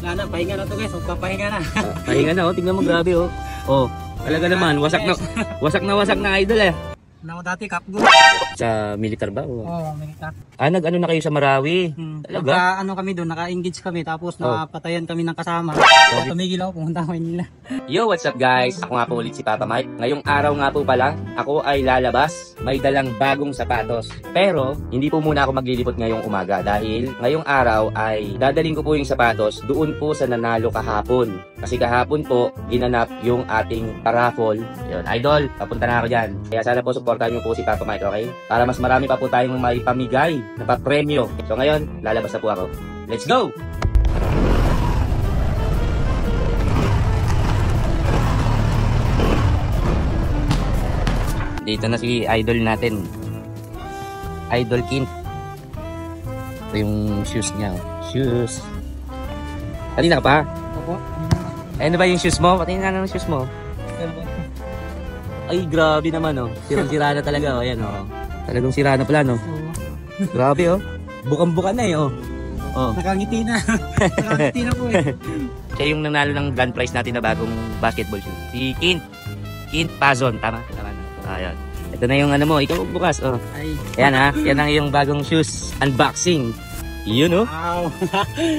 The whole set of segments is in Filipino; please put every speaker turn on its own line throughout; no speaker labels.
Wala na, pahinga na to guys. Magpapahinga na.
Pahinga na, oh. Tingnan mo, grabe, oh. Oh, talaga naman, wasak na idol, eh.
Ako dati, Kapgo.
Sa militar ba?
Oo, militar.
Nag-ano na kayo sa Marawi? Talaga?
Ano kami doon, naka-engage kami. Tapos napatayan kami ng kasama. Tumigil ako, pumunta ako Manila.
Yo, what's up guys? Ako nga po ulit si Papa Mike. Ngayong araw nga po pala, ako ay lalabas. May dalang bagong sapatos. Pero, hindi po muna ako maglilipot ngayong umaga. Dahil ngayong araw ay dadaling ko po yung sapatos doon po sa nanalo kahapon. Kasi kahapon po, ginanap yung ating paraffol. Yun, idol, papunta na ako dyan. Kaya sana po supportahan niyo po si Papa Mike, okay? Para mas marami pa po tayong may pamigay na pa-premyo. So ngayon, lalabas na po ako. Let's go! Dito na si idol natin. Idol Kint. Ito yung shoes niya. Shoes. Kanina ka pa?
Opo.
Ano ba yung shoes mo? Patingin nga ng shoes mo. Ay, grabe naman, oh. Sirang-sira na talaga, oh. Ayan, oh. Talagang sira na pala, no? Grabe, oh. Bukang-buka na, eh, oh. Oh.
Nakangiti na. Nakangiti na po, eh.
Siya yung nanalo ng grand prize natin na bagong basketball shoes. Si Kint. Kint Pazon. Tama? Tama na. Ayan. Ito na yung ano mo. Ikaw bukas, oh.
Ay.
Ayan, ha. Yan ang yung bagong shoes. Unboxing. Yun, oh.
Wow.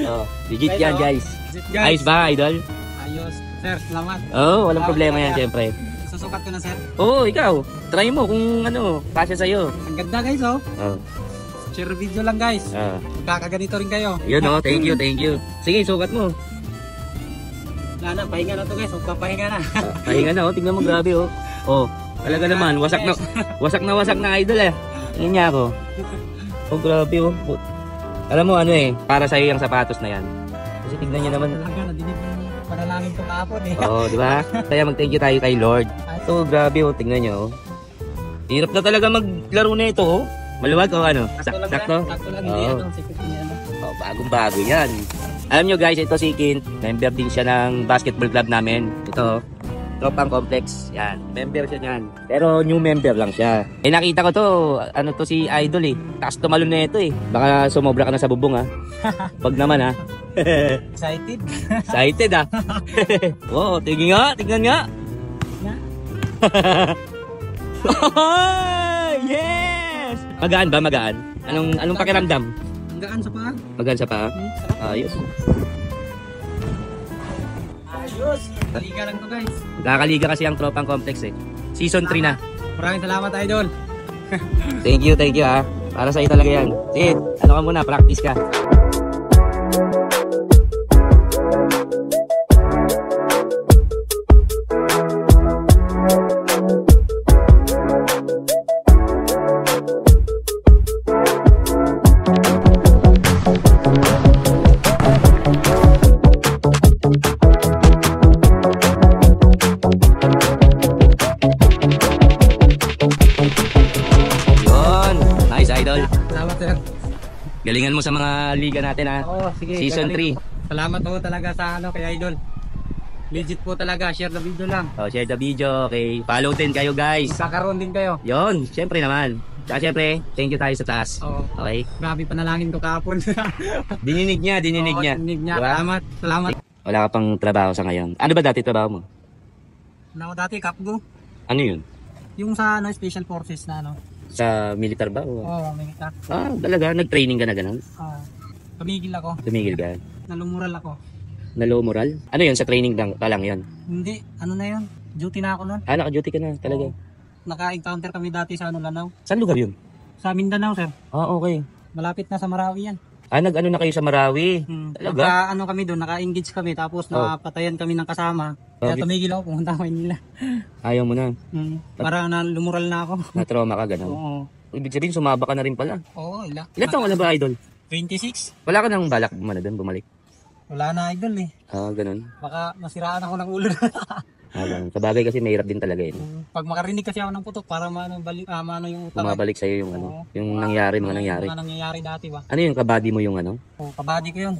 Oh. Legit yan, guys.
Guys.
Ayos ba, idol?
Ayos. Sir, salamat.
Oh, walang problema yan, syempre.
Susukat ko na, sir.
Oo, ikaw. Try mo kung ano, kasya sa'yo.
Ang ganda, guys, oh.
Oh.
Share video lang, guys. Kakaganito rin kayo.
Yun, oh. Thank you, thank you. Sige, sukat mo.
Wala na, pahinga na to, guys. Magpapahinga na.
Pahinga na, oh. Tingnan mo, grabe, oh. Oh, talaga naman. Wasak na idol, eh. Tingnan niya ako. Oh, grabe, oh. Alam mo, ano eh. Para sa'yo yung sapatos na yan. Kasi tignan niyo naman.
Talaga, nadinig yung panalangin ko kahapon, eh.
Oo, di ba? Kaya mag-thank you tayo kay Lord. So, grabe, oh. Tingnan niyo, oh. Hirap na talaga maglaro na ito, oh. Maluwag, oh, ano? Sakto?
Sakto lang, hindi ano. Sikot niya, ano.
Oh, bagong-bago yan. Alam nyo guys, ito si Kint. Member din siya ng basketball club namin. Ito, Tropang Complex. Yan, member siya niyan. Pero new member lang siya. Eh nakita ko to, ano to si Idol eh. Taas tumalon na ito eh. Baka sumobra ka na sa bubong ha. Wag naman ha.
Excited.
Excited ha. Wow, tingnan nga. Yes! Magaan ba? Magaan? Anong pakiramdam?
Ang gaan sa paa.
Magaan sa paa? Ayos.
Ayos. Liga lang to, guys.
Nakakaliga kasi ang Tropang Complex eh. Season 3 na.
Maraming salamat, idol.
Thank you ha. Para sa iyo talaga yan. Sige, ano ka muna, practice ka.
Salamat, sir.
Galingan mo sa mga liga natin ha.
Oo, sige.
Season 3.
Salamat po talaga sa kay idol. Legit po talaga, share the video lang.
Oh, share the video, okay. Follow din kayo guys.
Kakaroon din kayo.
Yon, syempre naman. Tsaka syempre, thank you tayo sa taas.
Oo.
Okay.
Grabe panalangin ko kahapon.
Dininig niya.
Oo, dininig niya.
Diba?
Salamat.
Wala ka pang trabaho sa ngayon. Ano ba dati trabaho mo?
Ako dati, Kapgo.
Ano yun?
Yung sa Special Forces na ano.
Sa militar ba? O?
Oo, militar.
Talaga? Nag-training ka na ganun?
Oo. Tumigil ako.
Tumigil ka?
Nalumural ako.
Na low moral? Ano yun? Sa training lang pa lang yun?
Hindi, ano na yun? Duty na ako nun.
Naka-duty ka na talaga?
Oo. Naka-encounter kami dati sa Lanao.
Saan lugar yun?
Sa Mindanao, sir.
Okay.
Malapit na sa Marawi yan.
Nag-ano na kayo sa Marawi? Talaga?
Ano kami doon, naka-engage kami. Tapos napatayan kami ng kasama. Kaya tumigil ako, pumunta ako Manila.
Ayaw mo na?
Para na lumural na ako.
Na-trauma ka ganun?
Oo.
Ibig sabihin, sumaba ka na rin pala.
Oo,
Ilan taong ka na ba, idol?
26.
Wala ka nang balak doon, bumalik?
Wala na, idol eh.
Ganun.
Baka masiraan ako ng ulo.
Ganun. Sa bagay kasi mahirap din talaga yun.
Pag makarinig kasi ako ng putok para maano yung utang.
Bumabalik sa'yo yung yung nangyari, mga nangyari.
Mga nangyayari dati ba?
Ano yung kabady mo yung ano?
Oo, kabady ko yun.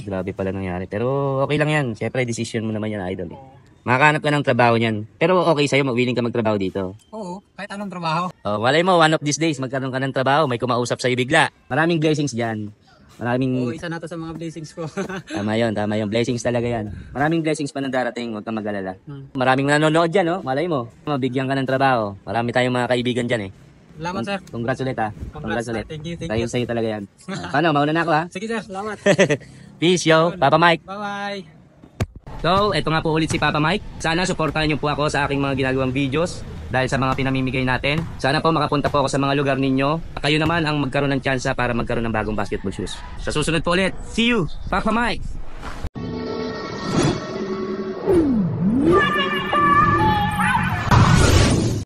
Grabe pala nangyari. Pero okay lang yan. Siyempre, decision mo naman yan, idol. Makahanap ka ng trabaho niyan. Pero okay sa'yo, willing ka magtrabaho dito.
Oo, kahit anong trabaho.
Walay mo, one of these days, magkaroon ka ng trabaho, may kumausap sa'yo bigla. Maraming blessings dyan. Maraming,
Oo, isa na to sa mga blessings ko.
tama yun. Blessings talaga yan. Maraming blessings pa na darating, huwag kang mag-alala.
Hmm.
Maraming nanonood dyan, oh. Malay mo, mabigyan ka ng trabaho. Marami tayong mga kaibigan dyan, eh.
Salamat, sir.
Congrats ulit, ha. Congrats ulit.
Thank you, thank
Sa'yo,
you.
sa'yo talaga yan. Paano, mauna na ako, ha.
Sige, sir. Salamat.
Peace, yo. Papa Mike.
Bye-bye.
So, eto nga po ulit si Papa Mike. Sana supportahan niyo po ako sa aking mga ginagawang videos dahil sa mga pinamimigay natin. Sana po makapunta po ako sa mga lugar ninyo. Kayo naman ang magkaroon ng tsansa para magkaroon ng bagong basketball shoes. Sa susunod po ulit. See you, Papa Mike!